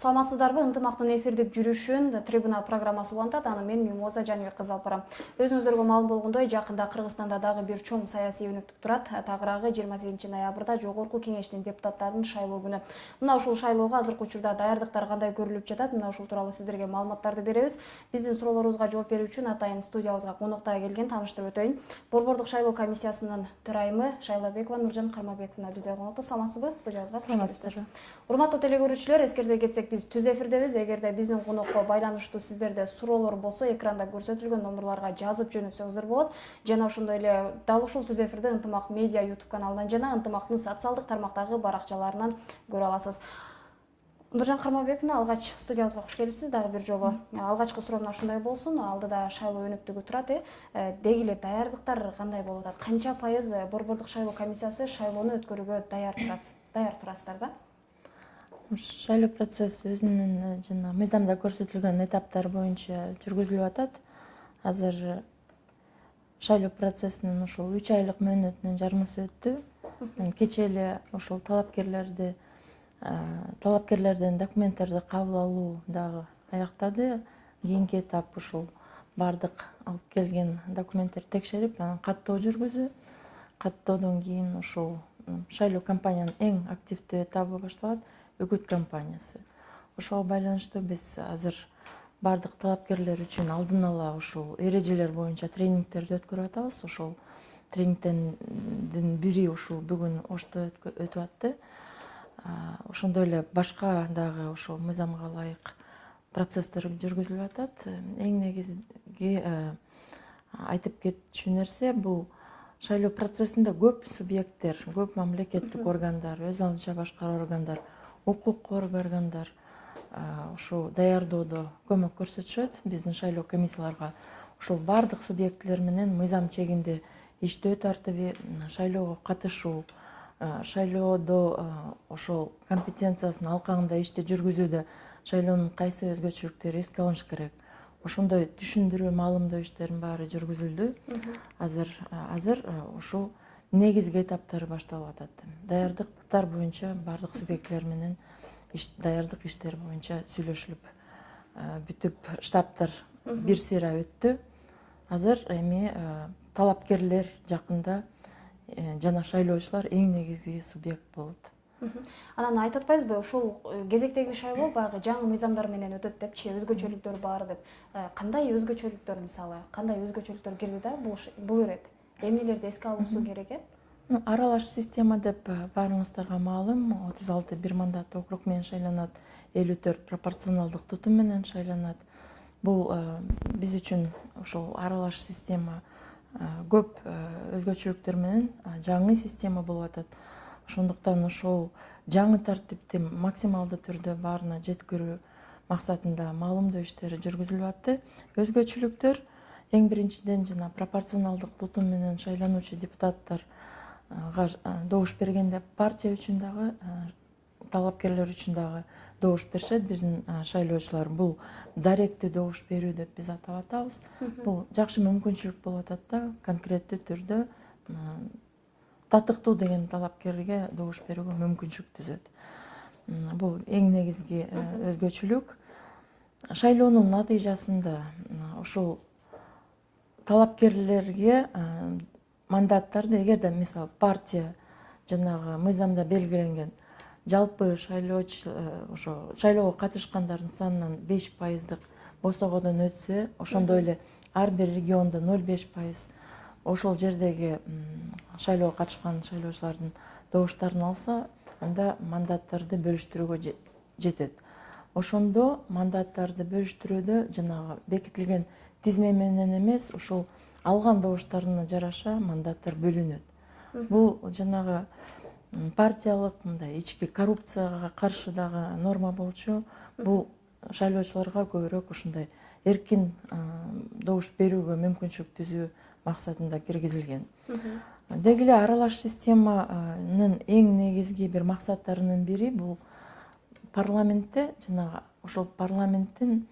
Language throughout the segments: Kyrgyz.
Саламатсыздарбы? Ынтымактын эфирдик жүрүшүн Трибуна программасы улантат. Аны мен Мимоза Жаныбек кызы алып барам. Өзүңүздөргө маалым болгондой, жакында Кыргызстанда дагы бир чоң саясий өнүктүк турат. Тагыраагы 28-ноябрда Жогорку Кеңештин депутаттарын шайлоо күнү. Мына ушул шайлоого азыркы учурда даярдыктар кандай көрүлүп жатат? Мына ушул тууралуу сиздерге маалыматтарды беребиз. Биздин суроолорубузга жооп берүү үчүн атайын студиябызга конокто келген, тааныштырып өтөйүн. Борбордук шайлоо комиссиясынын төрайымы Шайлабекова Нуржан Кармабековна бизде конокто. Саламатсызбы? Студиябызга кош келипсиз. Урматтуу телегөрүүчүлөр, эскерте кетсек, биз түз эфирдебиз. Эгерде биздин конокко байланыштуу сиздерде суроолор болсо, экранда көрсөтүлгөн номерларга жазып жөнөтсөңүздөр болот. Жана ошондой эле дал ушул түз эфирде Ынтымак медиа YouTube каналынан жана Ынтымактын социалдык тармактагы баракчаларынан көрө аласыз. Нуржан Кармабековна, алгач студиябызга кош келипсиз дагы бир жолу. Алгачкы суроом ушундай болсун. Алдыда шайлоо өнүктүгү турат. Деги эле даярдыктар кандай болуп атат? Канча пайыз борбордук шайлоо комиссиясы шайлоону өткөрүүгө даяр турасыздар да? Шайлоо процесси өзүнүн жана мыйзамда көрсөтүлгөн этаптар боюнча жүргүзүлүп атат. Азыр шайлоо процессинин ушул 3 айлык мөөнөтүнүн жарымысы өттү. Кечээ эле ушул талапкерлерден документтерди кабыл алуу дагы аяктады. Кийинки этап ушул бардык алып келген документтерди текшерип, анан каттоо жүргүзүү. Каттоодон кийин ушул шайлоо кампаниянын эң активдүү этабы башталат. Үгүт кампаниясы. Ошого байланыштуу биз азыр бардык талапкерлер үчүн алдын ала ушул эрежелер боюнча тренингтерди өткөрүп атабыз. Ошол тренингтердин бири ушул бүгүн Ошто өтүп атты. Ошондой эле башка дагы ошол мыйзамга ылайык процесстер жүргүзүлүп атат. Эң негизги айтып кетчү нерсе бул шайлоо процессинде көп субъекттер, көп мамлекеттик органдар, өз алдынча башкаруу органдар, укук органдар ушул даярдоодо көмөк көрсөтүшөт биздин шайлоо комиссияларга. Ушул бардык субъектлер менен мыйзам чегинде иштөө тартиби, шайлоого катышуу, шайлоодо ошол компетенциясынын алкагында ишти жүргүзүүдө шайлоонун кайсы өзгөчөлүктөрү эске алыныш керек. Ошондой түшүндүрүү, маалымдоо иштеринин баары жүргүзүлдү. Азыр ушул негизги этаптары башталып атат. Даярдыктар боюнча бардык субъектлер менен даярдык иштери боюнча сүйлөшүлүп бүтүп, штабтар бир сыйра өттү. Азыр эми талапкерлер жакында жана шайлоочулар эң негизги субъект болот. Анан айтып атпайсызбы, ушул кезектеги шайлоо баягы жаңы мыйзамдар менен өтөт депчи, өзгөчөлүктөр бар деп. Кандай өзгөчөлүктөр, мисалы, кандай өзгөчөлүктөр кирди да бул ирет? Эмнелерди эске алуусу керек? Аралаш система деп баарыңыздарга маалым. 36 бир мандат округ менен шайланат, 54 пропорционалдык тутум менен шайланат. Бул биз үчүн ошол аралаш система көп өзгөчөлүктөр менен жаңы система болуп атат. Ошондуктан ошол жаңы тартипти максималдуу түрдө баарына жеткирүү максатында маалымдоо иштери жүргүзүлүп атты. Өзгөчөлүктөр эң биринчиден жана пропорционалдык тутум менен шайлануучу депутаттарга добуш бергенде партия үчүн дагы, талапкерлер үчүн дагы добуш беришет. Биздин шайлоочулар бул даректүү добуш берүү деп биз атап атабыз. Бул жакшы мүмкүнчүлүк болуп атат да, конкреттүү түрдө татыктуу деген талапкерге добуш берүүгө мүмкүнчүлүк түзөт. Бул эң негизги өзгөчөлүк. Шайлоонун натыйжасында ушул талапкерлерге мандаттарды, эгерде мисалы партия жанагы мыйзамда белгиленген жалпы шайлоого катышкандардын санынан 5% босогодон өтсө, ошондой эле ар бир региондо 0,5% ошол жердеги шайлоого катышкан шайлоочулардын добуштарын алса, анда мандаттарды бөлүштүрүүгө жетет. Ошондо мандаттарды бөлүштүрүүдө жанагы бекитилген тизме менен эмес, ушул алган добуштарына жараша мандаттар бөлүнөт. Бул жанагы партиялык мындай ички коррупцияга каршы дагы норма болчу. Бул шайлоочуларга көбүрөөк ушундай эркин добуш берүүгө мүмкүнчүлүк түзүү максатында киргизилген. Деги эле аралаш системанын эң негизги бир максаттарынын бири бул парламентте жанагы ошол парламенттин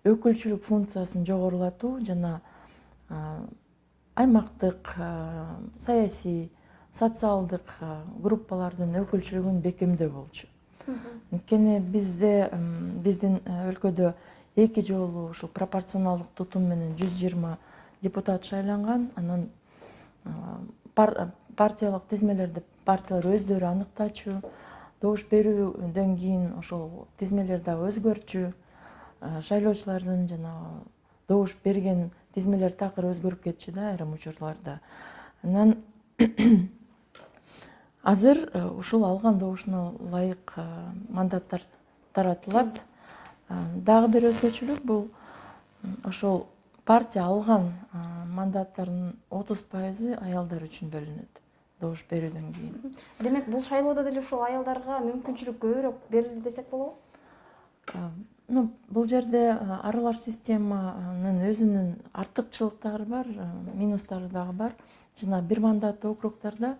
өкүлчүлүк функциясын жогорулатуу жана аймактык, саясий, социалдык группалардын өкүлчүлүгүн бекемдөө болчу. Анткени биздин өлкөдө 2 жолу ушул пропорционалдык тутум менен 120 депутат шайланган. Анан партиялык тизмелерди партиялар өздөрү аныктачу, добуш берүүдөн кийин ошол тизмелер дагы өзгөрчү. Шайлоочулардын жанагы добуш берген тизмелер такыр өзгөрүп кетчү да айрым учурларда. Анан азыр ушул алган добушуна ылайык мандаттар таратылат. Дагы бир өзгөчөлүк бул ошол партия алган мандаттардын 30% аялдар үчүн бөлүнөт добуш берүүдөн кийин. Демек бул шайлоодо деле ушул аялдарга мүмкүнчүлүк көбүрөөк берилди десек болобу? Бул жерде аралаш системанын өзүнүн артыкчылыктары бар, минустары дагы бар. Жана бир мандаттуу округдарда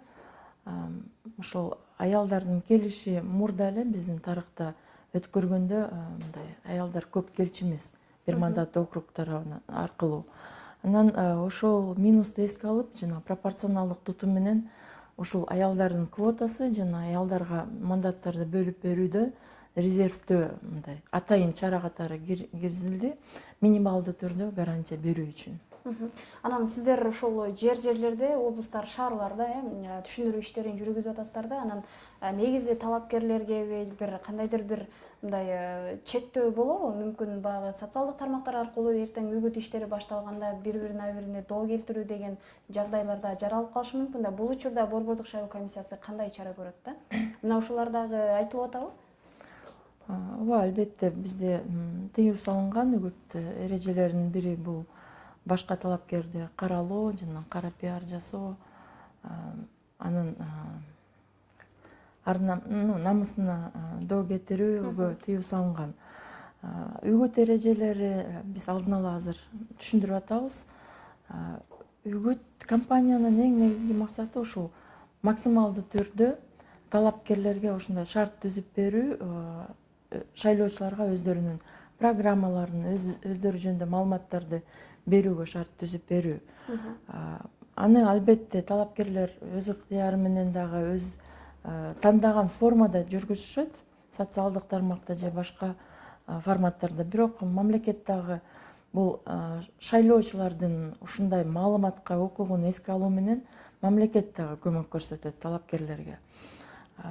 ошол аялдардын келиши мурда эле биздин тарыхта өткөргөндө мындай аялдар көп келчү эмес бир мандаттуу округдар аркылуу. Анан ошол минусту эске алып, жана пропорционалдык тутум менен ушул аялдардын квотасы жана аялдарга мандаттарды бөлүп берүүдө резервдөө мындай атайын чара катары киргизилди, минималдуу түрдө гарантия берүү үчүн. Анан сиздер ошол жерлерде, облустар, шаарларда түшүндүрүү иштерин жүргүзүп атасыздар да, анан негизи талапкерлерге бир кандайдыр бир мындай чектөө болобу? Мүмкүн баягы социалдык тармактар аркылуу эртең үгүт иштери башталганда бири-бирине доо келтирүү деген жагдайларда жаралып калышы мүмкүн да. Бул учурда Борбордук шайлоо комиссиясы кандай чара көрөт да? Мына ушулар дагы айтылып атабы? Ооба, албетте бизде тыюу салынган үгүт эрежелеринин бири бул башка талапкерди каралоо жана кара пиар жасоо, анын намысына доо кетирүүгө тыюу салынган. Үгүт эрежелери биз алдын ала азыр түшүндүрүп атабыз. Үгүт компаниянын эң негизги максаты ушул максималдуу түрдө талапкерлерге ушундай шарт түзүп берүү, шайлоочуларга өздөрүнүн программаларын, өздөрү жөнүндө маалыматтарды берүүгө шарт түзүп берүү. Аны албетте талапкерлер өз ыктыяры менен дагы өз тандаган формада жүргүзүшөт, социалдык тармакта же башка форматтарда. Бирок мамлекет дагы бул шайлоочулардын ушундай маалыматка укугун эске алуу менен мамлекет дагы көмөк көрсөтөт талапкерлерге.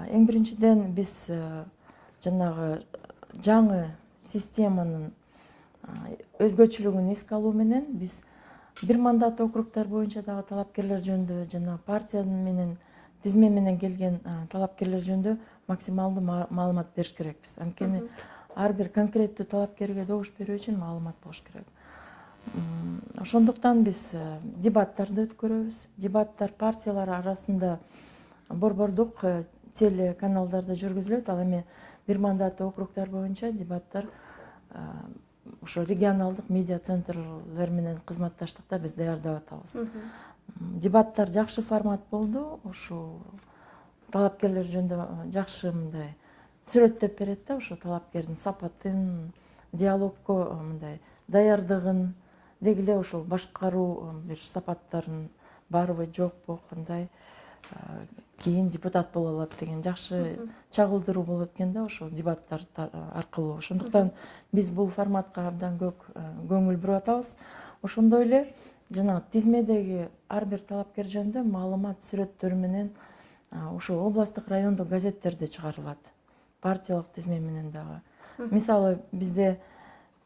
Эң биринчиден биз жанагы жаңы системанын өзгөчөлүгүн эске алуу менен биз бир мандаттуу округдар боюнча дагы талапкерлер жөнүндө жана партия менен тизме менен келген талапкерлер жөнүндө максималдуу маалымат бериш керекпиз. Анткени ар бир конкреттүү талапкерге добуш берүү үчүн маалымат болуш керек. Ошондуктан биз дебаттарды өткөрөбүз. Дебаттар партиялар арасында борбордук телеканалдарда жүргүзүлөт. Ал эми бир мандаттуу округдар боюнча дебаттар ошо регионалдык медиа центрлер менен кызматташтыкта биз даярдап атабыз. Дебаттар жакшы формат болду. Ошо талапкерлер жөнүндө жакшы мындай сүрөттөп берет да, ошо талапкердин сапатын, диалогко мындай даярдыгын, деги эле ошол башкаруу бир сапаттарын барбы, жокпу, кандай кийин депутат боло алат деген жакшы чагылдыруу болот экен да ошол дебаттар аркылуу. Ошондуктан биз бул форматка абдан көп көңүл буруп атабыз. Ошондой эле жана тизмедеги ар бир талапкер жөнүндө маалымат сүрөттөрү менен ошол областтык, райондук газеттерде чыгарылат. Партиялык тизме менен дагы. Мисалы бизде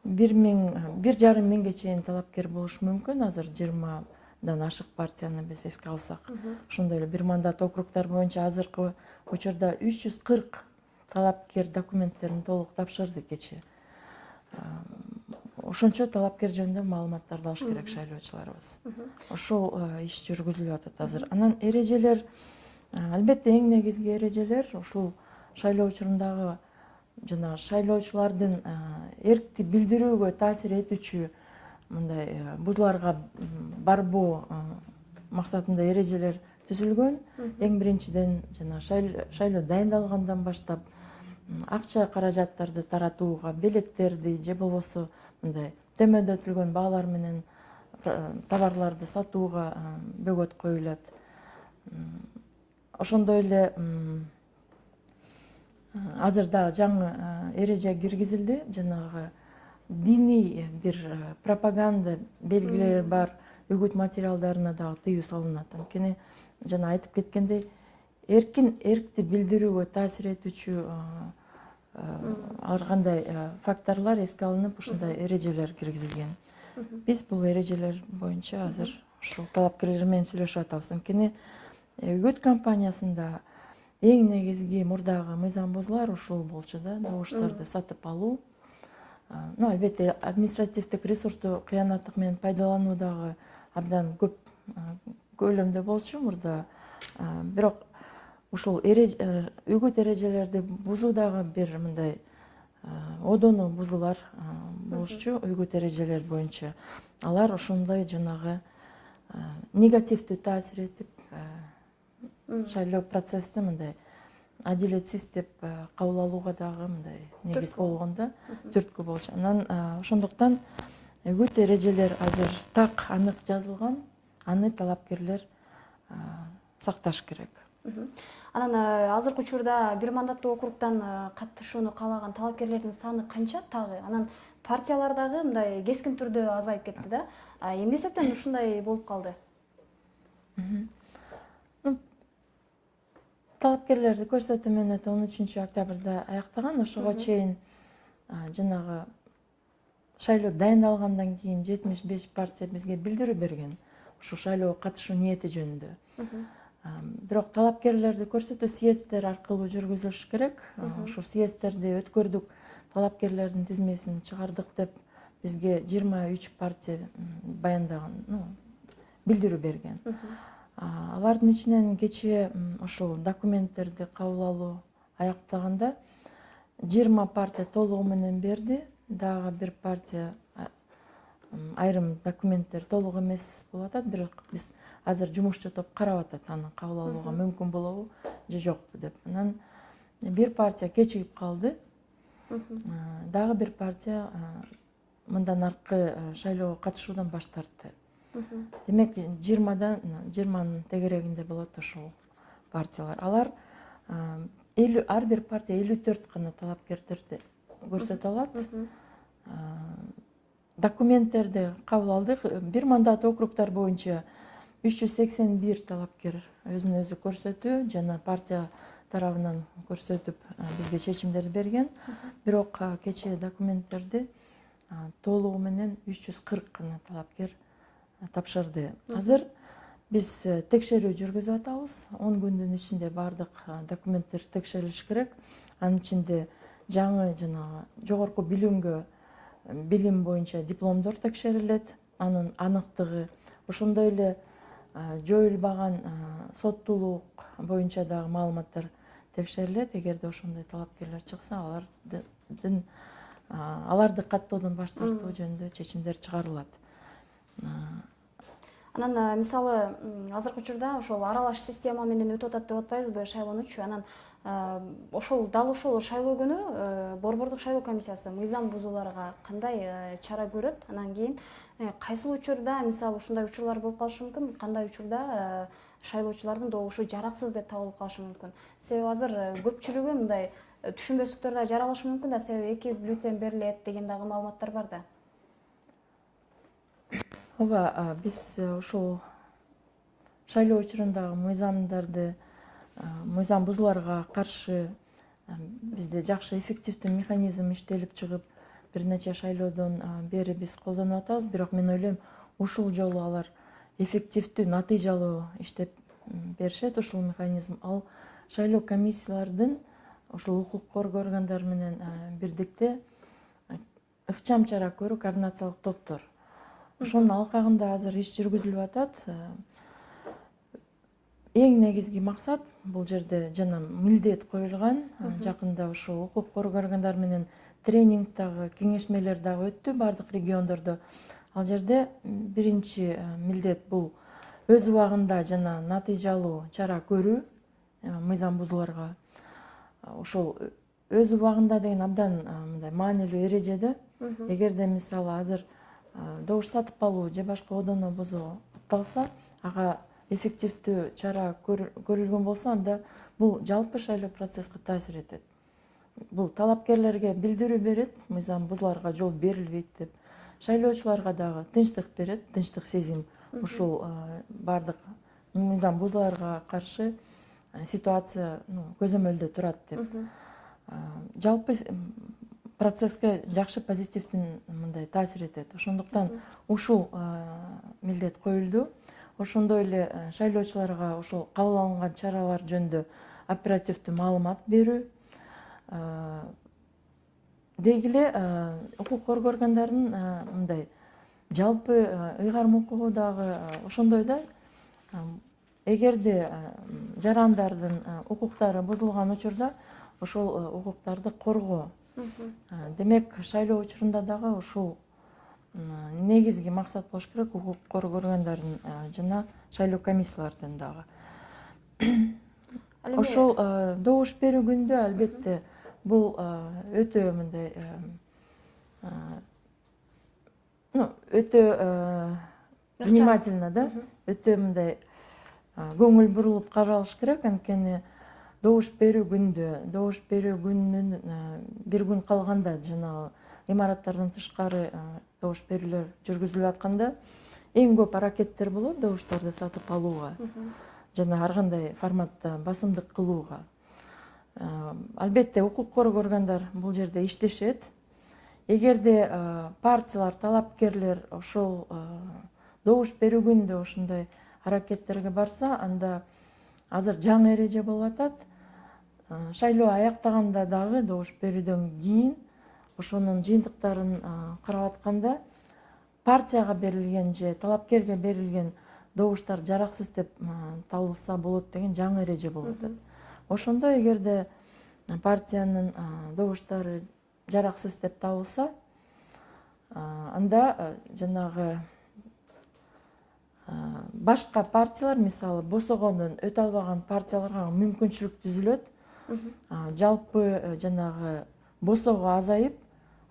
1,5 миңге чейин талапкер болушу мүмкүн. Азыр 20дан ашык партияны биз эске алсак. Ошондой эле бир мандат округдар боюнча азыркы учурда 340 талапкер документтерин толук тапшырды кечээ. Ошончо талапкер жөнүндө маалыматтарды алыш керек шайлоочуларыбыз. Ошол иш жүргүзүлүп атат азыр. Анан эрежелер, албетте эң негизги эрежелер ушул шайлоо учурундагы жана шайлоочулардын эркти билдирүүгө таасир этүүчү мындай бузуларга барбоо максатында эрежелер түзүлгөн. Эң биринчиден жана шайлоо дайындалгандан баштап акча каражаттарды таратууга, билеттерди же болбосо мындай төмөндөтүлгөн баалар менен товарларды сатууга бөгөт коюлат. Ошондой эле азыр дагы жаңы эреже киргизилди. Жанагы диний бир пропаганда белгилери бар үгүт материалдарына дагы тыюу салынат. Анткени жана айтып кеткендей, эркти билдирүүгө таасир этүүчү ар кандай факторлор эске алынып, ушундай эрежелер киргизилген. Биз бул эрежелер боюнча азыр ушул талапкерлер менен сүйлөшүп атабыз. Анткени үгүт компаниясында эң негизги мурдагы мыйзамбузуулар ушул болчу да, добуштарды сатып алуу. Албетте административдик ресурсту кыянаттык менен пайдалануу дагы абдан көп көлөмдө болчу мурда. Бирок ушул үгүт эрежелерди бузуу дагы бир мындай одону бузуулар болушчу. Үгүт эрежелер боюнча алар ошондой жанагы негативдүү таасир этип, шайлоо процессти мындай адилетсиз деп кабыл алууга дагы мындай негиз болгон да, түрткү болчу. Анан ошондуктан үгүт эрежелер азыр так анык жазылган, аны талапкерлер сакташ керек. Анан азыркы учурда бир мандаттуу округдан катышууну каалаган талапкерлердин саны канча тагы? Анан партиялар дагы мындай кескин түрдө азайып кетти да. Эмне себептен ушундай болуп калды? Талапкерлерди көрсөтүү менен 13 октябрда аяктаган. Ошого чейин жанагы шайлоо дайындалгандан кийин 75 партия бизге билдирүү берген ушул шайлоого катышуу ниети жөнүндө. Бирок талапкерлерди көрсөтүү съезддер аркылуу жүргүзүлүш керек. Ушул съезддерди өткөрдүк, талапкерлердин тизмесин чыгардык деп бизге 23 партия баяндаган, билдирүү берген. Алардын ичинен кечээ ошол документтерди кабыл алуу аяктаганда 20 партия толугу менен берди. Дагы бир партия айрым документтер толук эмес болуп атат, бирок биз азыр жумушчу топ карап атат, аны кабыл алууга мүмкүн болобу же жокпу деп. Анан бир партия кечигип калды. Дагы бир партия мындан аркы шайлоого катышуудан баш тартты. Демек 20-нын тегерегинде болот ошол партиялар. Алар ар бир партия 54 гана талапкердерди көрсөтө алат. Документтерди кабыл алдык. Бир мандат округдар боюнча 381 талапкер өзүн өзү көрсөтүү жана партия тарабынан көрсөтүп бизге чечимдерди берген. Бирок кечээ документтерди толугу менен 340 гана талапкер тапшырды. Азыр биз текшерүү жүргүзүп атабыз. 10 күндүн ичинде бардык документтер текшерилиш керек. Анын ичинде жаңы жана жогорку билим боюнча дипломдор текшерилет. Анын аныктыгы, ошондой эле жоюлбаган соттуулук боюнча дагы маалыматтар текшерилет. Эгерде ошондой талапкерлер чыкса, аларды каттоодон баш тартуу жөнүндө чечимдер чыгарылат. Анан мисалы азыркы учурда ошол аралаш система менен өтүп атат деп атпайбызбы шайлоонучу? Анан дал ошол шайлоо күнү Борбордук шайлоо комиссиясы мыйзам бузууларга кандай чара көрөт? Анан кийин кайсы учурда мисалы ушундай учурлар болуп калышы мүмкүн, кандай учурда шайлоочулардын добушу жараксыз деп табылып калышы мүмкүн? Себеби азыр көпчүлүгү мындай түшүнбөстүктөр да жаралышы мүмкүн да, себеби 2 бюллетень берилет деген дагы маалыматтар бар да. Ооба, биз ушул шайлоо учурундагы мыйзам бузууларга каршы бизде жакшы эффективдүү механизм иштелип чыгып, бир нече шайлоодон бери биз колдонуп атабыз. Бирок мен ойлойм, ушул жолу алар эффективдүү, натыйжалуу иштеп беришет ушул механизм. Ал шайлоо комиссиялардын ушул укук коргоо органдары менен бирдикте ыкчам чара көрүү координациялык топтор. Ошонун алкагында азыр иш жүргүзүлүп атат. Эң негизги максат бул жерде жана милдет коюлган. Жакында ошол укук коргоо органдары менен тренинг дагы, кеңешмелер дагы өттү бардык региондордо. Ал жерде биринчи милдет бул өз убагында жана натыйжалуу чара көрүү мыйзам бузууларга. Ошол өз убагында деген абдан мындай маанилүү эреже да. Эгерде мисалы азыр добуш сатып алуу же башка одону бузуу катталса, ага эффективдүү чара көрүлгөн болсо, анда бул жалпы шайлоо процесске таасир этет. бул талапкерлерге билдирүү берет, мыйзам бузуларга жол берилбейт деп. Шайлоочуларга дагы тынчтык берет, тынчтык сезим. Ушул бардык мыйзам бузууларга каршы ситуация көзөмөлдө турат деп. Жалпы процесске жакшы позитивдүү мындай таасир этет. Ошондуктан ушул милдет коюлду. Ошондой эле шайлоочуларга ошол кабыл алынган чаралар жөнүндө оперативдүү маалымат берүү. Деги эле укук коргоо органдарынын мындай жалпы ыйгарым укугу дагы ошондой да. Эгерде жарандардын укуктары бузулган учурда ошол укуктарды коргоо. Демек шайлоо учурунда дагы ушул негизги максат болуш керек укук коргоо органдарынын жана шайлоо комиссиялардын дагы. Ошол добуш берүү күндө албетте бул өтө мындай өтө внимательно да, өтө мындай көңүл бурулуп каралыш керек. Анткени добуш берүү күнүнөн бир күн калганда жанагы имараттардан тышкары добуш берүүлөр жүргүзүлүп атканда эң көп аракеттер болот добуштарды сатып алууга жана ар кандай форматта басымдык кылууга. Албетте укук коргоо органдар бул жерде иштешет. Эгерде партиялар, талапкерлер ошол добуш берүү күнүндө ошондой аракеттерге барса, анда азыр жаңы эреже болуп атат. Шайлоо аяктаганда дагы добуш берүүдөн кийин ошонун жыйынтыктарын карап атканда партияга берилген же талапкерге берилген добуштар жараксыз деп табылса болот деген жаңы эреже болуп атат. Ошондо эгерде партиянын добуштары жараксыз деп табылса, анда жанагы башка партиялар, мисалы босогондон өтө албаган партияларга мүмкүнчүлүк түзүлөт. Жалпы жанагы босого азайып,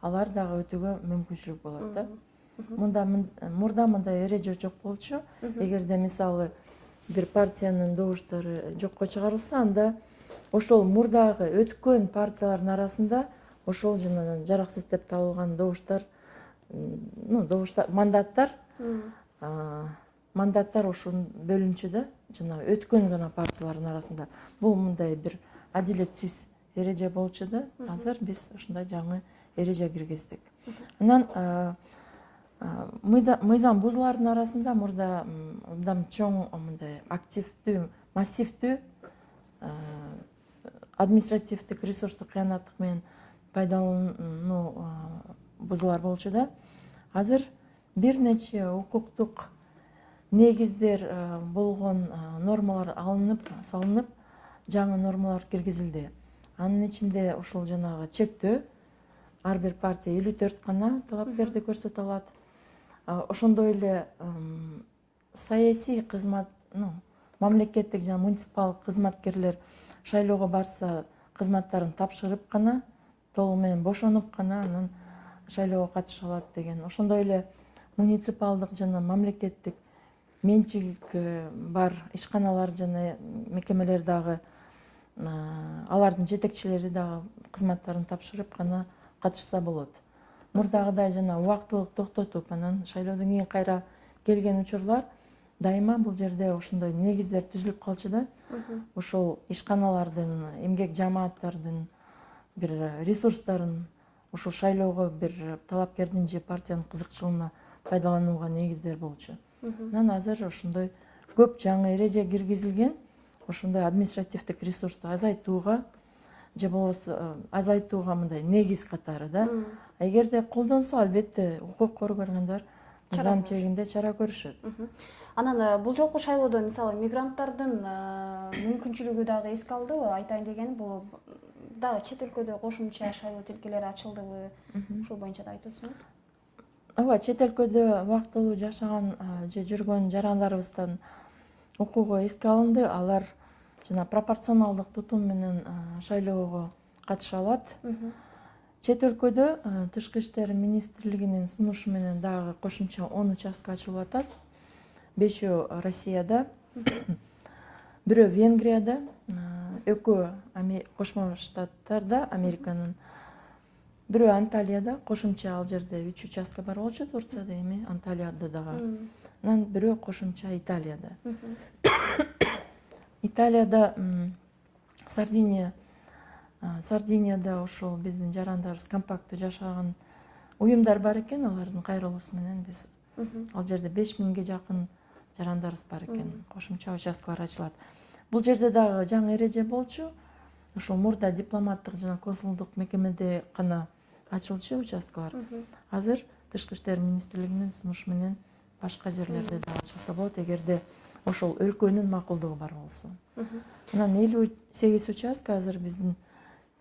алар дагы өтүүгө мүмкүнчүлүк болот да. Мурда мындай эреже жок болчу. Эгерде мисалы бир партиянын добуштары жокко чыгарылса, анда ошол мурдагы өткөн партиялардын арасында ошол жана жараксыз деп табылган добуштар, мандаттар ошол бөлүнчү да, жана өткөн гана партиялардын арасында. Бул мындай бир адилетсиз эреже болчу да. Азыр биз ушундай жаңы эреже киргиздик. Анан мыйзам бузуулардын арасында мурда абдан чоң мындай активдүү, массивдүү административдик ресурстук кыянаттык менен пайдалануу бузуулар болчу да. Азыр бир нече укуктук негиздер болгон нормалар салынып, жаңы нормалар киргизилди. Анын ичинде ушул жанагы чектөө, ар бир партия 54 гана талапкерди көрсөтө алат. Ошондой эле саясий кызмат, мамлекеттик жана муниципалдык кызматкерлер шайлоого барса, кызматтарын тапшырып гана, толугу менен бошонуп гана анан шайлоого катыша алат деген. Ошондой эле муниципалдык жана мамлекеттик менчик бар ишканалар жана мекемелер дагы, алардын жетекчилери дагы кызматтарын тапшырып гана катышса болот. Мурдагыдай жана убактылык токтотуп, анан шайлоодон кийин кайра келген учурлар дайыма бул жерде ошондой негиздер түзүлүп калчу да. Ошол ишканалардын, эмгек жамааттардын бир ресурстарын ошол шайлоого бир талапкердин же партиянын кызыкчылыгына пайдаланууга негиздер болчу. Анан азыр ошондой көп жаңы эреже киргизилген, ошондой административдик ресурсту азайтууга же болбосо азайтууга мындай негиз катары да. Эгерде колдонсо, албетте укук коргоо органдар мыйзам чегинде чара көрүшөт. Анан бул жолку шайлоодо мисалы мигранттардын мүмкүнчүлүгү дагы эске алынбы? Айтайын дегеним, бул дагы чет өлкөдө кошумча шайлоо тилкелери ачылдыбы? Ушул боюнча да айтып өтсөңүз. Ооба, чет өлкөдө убактылуу жашаган же жүргөн жарандарыбыздын укугу эске алынды. Алар жана пропорционалдык тутум менен шайлоого катыша алат. Чет өлкөдө Тышкы иштер министрлигинин сунушу менен дагы кошумча 10 участка ачылып атат. 5 Россияда, бирөө Венгрияда, экөө Кошмо Штаттарда, Американын бирөө Анталияда, кошумча ал жерде 3 участка бар болчу, Турцияда, эми Анталияда дагы. Анан бирөө кошумча Италияда. Италияда Сардинияда ошол биздин жарандарыбыз компактуу жашаган уюмдар бар экен, алардын кайрылуусу менен биз ал жерде 5000ге жакын жарандарыбыз бар экен. Кошумча участкалар ачылат. Бул жерде дагы жаңы эреже болчу. Ошол мурда дипломаттык жана консулдук мекемеде гана ачылчу участкалар. Азыр Тышкы иштер министрлигинин сунушу менен башка жерлерде да ачылса болот, эгерде ошол өлкөнүн макулдугу бар болсо. Анан 58 участка азыр биздин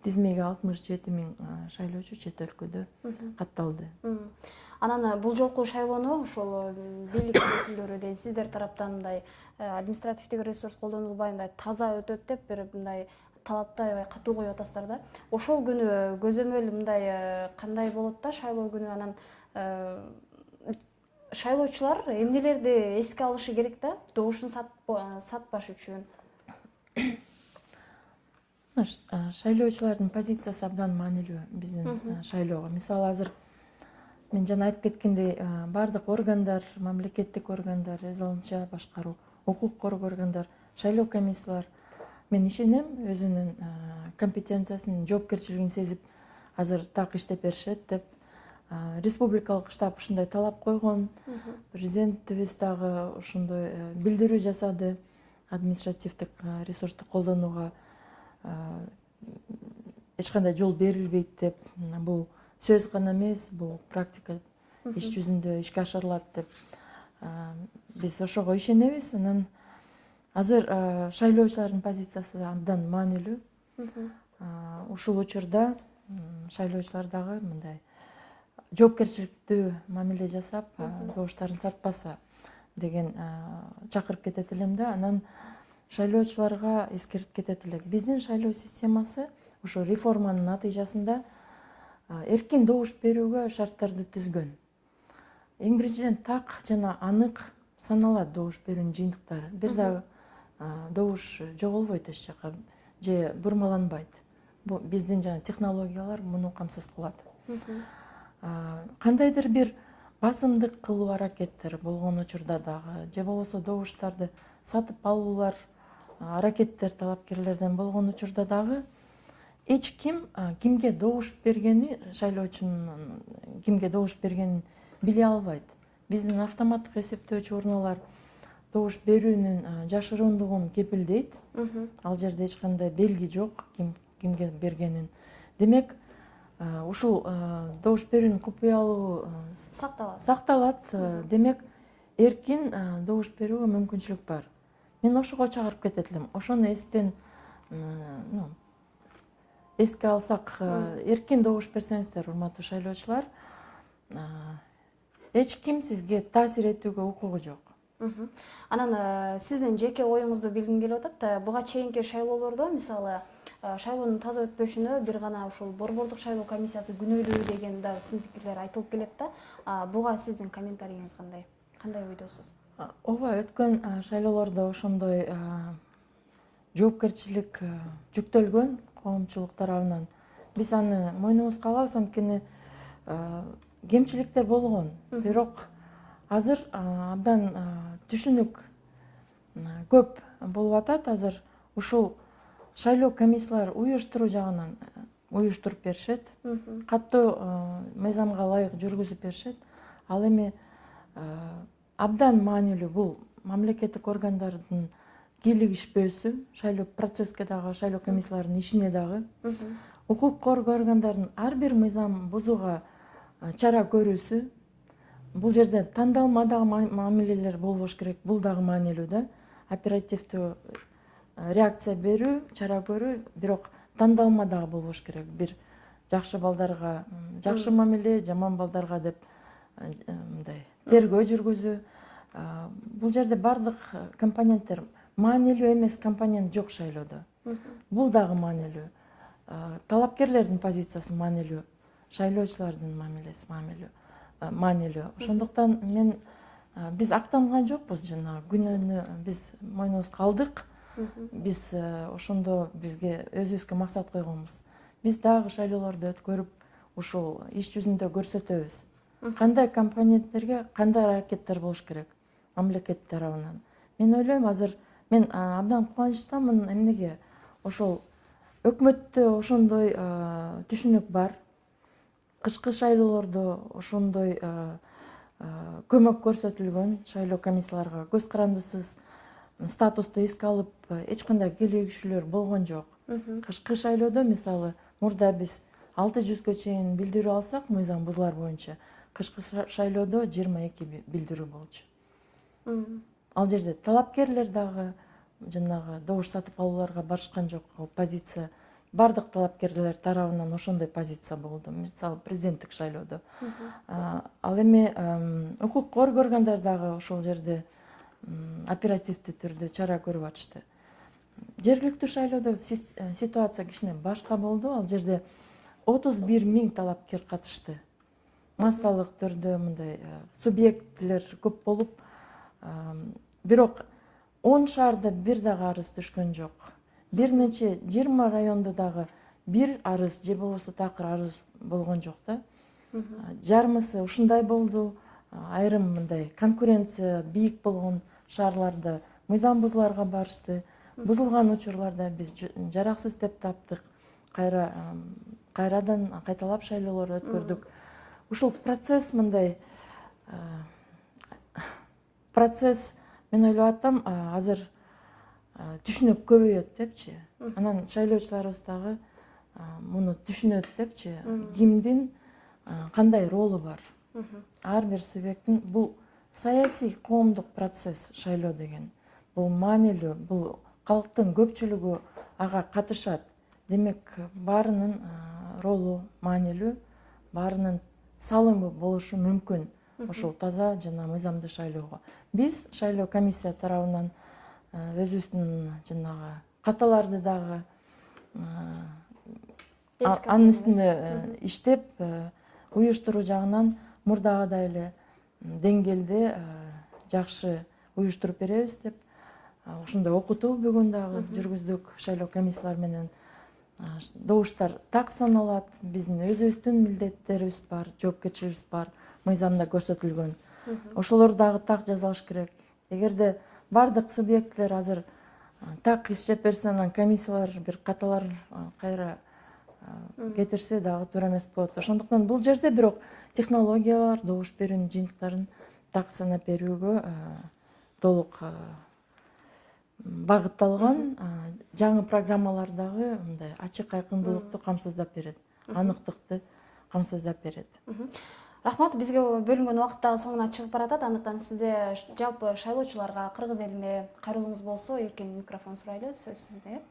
тизмеге 67 000 шайлоочу чет өлкөдө катталды. Анан бул жолку шайлоону ошол бийлик өкүлдөрү деп сиздер тараптан мындай административдик ресурс колдонулбай мындай таза өтөт деп бир мындай талапты аябай катуу коюп атасыздар да. Ошол күнү көзөмөл мындай кандай болот да шайлоо күнү, анан шайлоочулар эмнелерди эске алышы керек да добушун сатпаш үчүн? Шайлоочулардын позициясы абдан маанилүү биздин шайлоого. Мисалы азыр мен жана айтып кеткендей, бардык органдар, мамлекеттик органдар, өз алдынча башкаруу, укук коргоо органдар, шайлоо комиссиялар, мен ишенем, өзүнүн компетенциясын, жоопкерчилигин сезип азыр так иштеп беришет деп. Республикалык штаб ушундай талап койгон, президентибиз дагы ошондой билдирүү жасады, административдик ресурсту колдонууга эч кандай жол берилбейт деп. Бул сөз гана эмес, бул практика иш жүзүндө ишке ашырылат деп. Биз ошого ишенебиз. Анан азыр шайлоочулардын позициясы абдан маанилүү. Ушул учурда шайлоочулар дагы мындай жоопкерчиликтүү мамиле жасап, добуштарын сатпаса деген чакырып кетет элем да. Анан шайлоочуларга эскертип кетет элек. Биздин шайлоо системасы ошо реформанын натыйжасында эркин добуш берүүгө шарттарды түзгөн. Эң биринчиден так жана анык саналат добуш берүүнүн жыйынтыктары. Бир дагы добуш жоголбойт эч жака же бурмаланбайт. Биздин жана технологиялар муну камсыз кылат. Кандайдыр бир басымдык кылуу аракеттер болгон учурда дагы, же болбосо добуштарды сатып алуулар аракеттер талапкерлерден болгон учурда дагы эч ким кимге добуш бергени, шайлоочунун кимге добуш бергенин биле албайт. Биздин автоматтык эсептөөчү урналар добуш берүүнүн жашырундугун кепилдейт. Ал жерде эч кандай белги жок кимге бергенин. Демек, ушул добуш берүүнүн купуялуу сакталат. Демек, эркин добуш берүүгө мүмкүнчүлүк бар. Мен ошого чакырып кетет элем. Ошону эске алсак, эркин добуш берсеңиздер, урматтуу шайлоочулар, эч ким сизге таасир этүүгө укугу жок. Анан сиздин жеке оюңузду билгим келип атат. Буга чейинки шайлоолордо, мисалы, шайлоонун таза өтпөшүнө бир гана ушул борбордук шайлоо комиссиясы күнөөлүү деген да сын пикирлер айтылып келет да. Буга сиздин комментарийиңиз кандай? Кандай ойдосуз? Ооба, өткөн шайлоолордо ошондой жоопкерчилик жүктөлгөн коомчулук тарабынан. Биз аны мойнубузга алабыз, анткени кемчиликтер болгон. Бирок азыр абдан түшүнүк көп болуп атат. Азыр ушул шайлоо комиссиялары уюштуруу жагынан уюштуруп беришет. Каттуу мыйзамга ылайык жүргүзүп беришет. Ал эми абдан маанилүү бул мамлекеттик органдардын кийлигишпөөсү, шайлоо процесске дагы, шайлоо комиссияларынын ишине дагы, укук коргоо органдардын ар бир мыйзам бузууга чара көрүүсү. Бул жерде тандалма дагы мамилелер болбош керек. Бул дагы маанилүү да. Оперативдүү реакция берүү, чара көрүү, бирок тандалма дагы болбош керек. Бир жакшы балдарга жакшы мамиле, жаман балдарга деп мындай тергөө жүргүзүү. Бул жерде бардык компоненттер маанилүү эмес компонент жок шайлоодо. Бул дагы маанилүү. Талапкерлердин позициясы маанилүү, шайлоочулардын мамилеси маанилүү. Ошондуктан биз актанган жокпуз, жана күнөөнү биз мойнубузга алдык. Биз ошондо бизге өзүбүзгө максат койгонбуз. Биз дагы шайлоолорду өткөрүп, ушул иш жүзүндө көрсөтөбүз. Кандай компоненттерге кандай аракеттер болуш керек мамлекет тарабынан. Мен ойлойм, азыр мен абдан кубанычтамын. Эмнеге? Ошол өкмөттө ошондой түшүнүк бар. Кышкы шайлоолордо ошондой көмөк көрсөтүлгөн, шайлоо комиссияларга көз карандысыз статусту эске алып эч кандай келишүүлөр болгон жок. Кышкы шайлоодо мисалы мурда биз 600гө чейин билдирүү алсак мыйзам бузуулар боюнча, кышкы шайлоодо 22 билдирүү болчу. Ал жерде талапкерлер дагы жанагы добуш сатып алууларга барышкан жок. Позиция бардык талапкерлер тарабынан ошондой позиция болду. Мисалы президенттик шайлоодо. Ал эми укук органдар дагы ошол жерде оперативдүү түрдө чара көрүп атышты. Жергиликтүү шайлоодо ситуация кичине башка болду. Ал жерде 31 000 талапкер катышты. Массалык түрдө мындай субъектлер көп болуп, бирок 10 шаарда бир дагы арыз түшкөн жок. Бир нече 20 райондо дагы бир арыз же болбосо такыр арыз болгон жок да. Жарымысы ушундай болду. Айрым мындай конкуренция бийик болгон шаарларда мыйзам бузууларга барышты. Бузулган учурларда биз жараксыз деп таптык. Кайрадан кайталап шайлоолор өткөрдүк. Ушул процесс мындай процесс, мен ойлоп атам, азыр түшүнүк көбөйөт депчи. Анан шайлоочуларыбыз дагы муну түшүнөт депчи. Кимдин кандай ролу бар. Ар бир субъекттин бул саясий коомдук процесс шайлоо деген. Бул маанилүү, бул калктын көпчүлүгү ага катышат. Демек, баарынын ролу маанилүү, баарынын салымы болушу мүмкүн ошол таза жана мыйзамдуу шайлоого. Биз шайлоо комиссия тарабынан өзүбүздүн жанагы каталарды дагы анын үстүндө иштеп, уюштуруу жагынан мурдагыдай эле деңгээлде жакшы уюштуруп беребиз деп, ошондой окутуу бүгүн дагы жүргүздүк. Шайлоо комиссиялар менен добуштар так саналат. Биздин өзүбүздүн милдеттерибиз бар, жоопкерчилигибиз бар, мыйзамда көрсөтүлгөн. Ошолорду дагы так жазалыш керек. Эгерде бардык субъектлер азыр так иштеп берсе, анан комиссиялар бир каталар кайра кетирсе дагы туура эмес болот. Ошондуктан бул жерде бирок технологиялар, добуш берүүнүн жыйынтыктарын так санап берүүгө толук багытталган. Жаңы программалар дагы мындай ачык айкындуулукту камсыздап берет, аныктыкты камсыздап берет. Рахмат, бизге бөлүнгөн убакыт дагы соңуна чыгып баратат. Андыктан сизде жалпы шайлоочуларга, кыргыз элине кайрылууңуз болсо, эркин микрофон сурайлы, сөз сизде.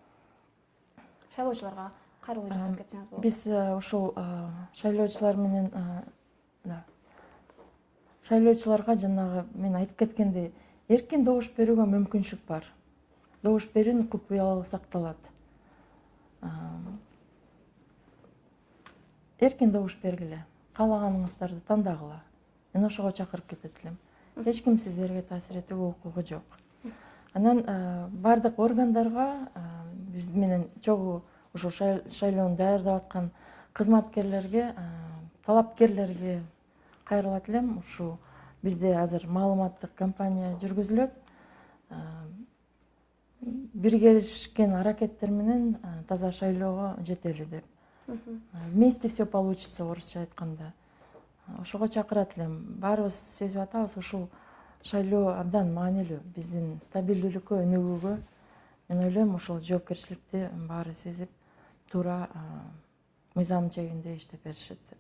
Шайлоочуларга кайрылуу жасап кетсеңиз болот. Биз ушул шайлоочулар менен шайлоочуларга жанагы мен айтып кеткендей, эркин добуш берүүгө мүмкүнчүлүк бар. Добуш берүүнүн купуялыгы сакталат. Эркин добуш бергиле, каалаганыңыздарды тандагыла. Мен ошого чакырып кетет элем. Эч ким сиздерге таасир этүүгө укугу жок. Анан бардык органдарга, биз менен чогуу ушул шайлоону даярдап аткан кызматкерлерге, талапкерлерге кайрылат элем. Ушу бизде азыр маалыматтык кампания жүргүзүлөт. Биргелешкен аракеттер менен таза шайлоого жетели деп. Вместе все получится, орусча айтканда. Ошого чакырат элем. Баарыбыз сезип атабыз, ушул шайлоо абдан маанилүү. Биздин стабилдүүлүккө, өнүгүүгө. Мен ойлойм, ушул жоопкерчиликти баары сезип, туура мыйзам чегинде иштеп беришет деп.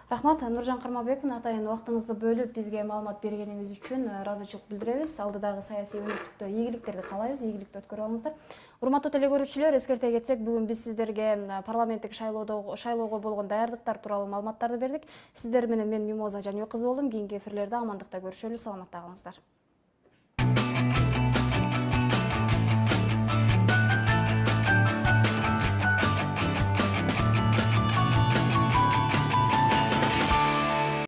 Рахмат, Нуржан Кармабековна, атайын убактыңызды бөлүп бизге маалымат бергениңиз үчүн ыраазычылык билдиребиз. Алдыдагы саясий өнүктүктө ийгиликтерди каалайбыз, ийгиликтүү өткөрүп алыңыздар. Урматтуу телекөрүүчүлөр, эскерте кетсек, бүгүн биз сиздерге парламенттик шайлоого болгон даярдыктар тууралуу маалыматтарды бердик. Сиздер менен мен Мимоза Жаныбек кызы болдум. Кийинки эфирлерде амандыкта көрүшөлү, саламатта калыңыздар.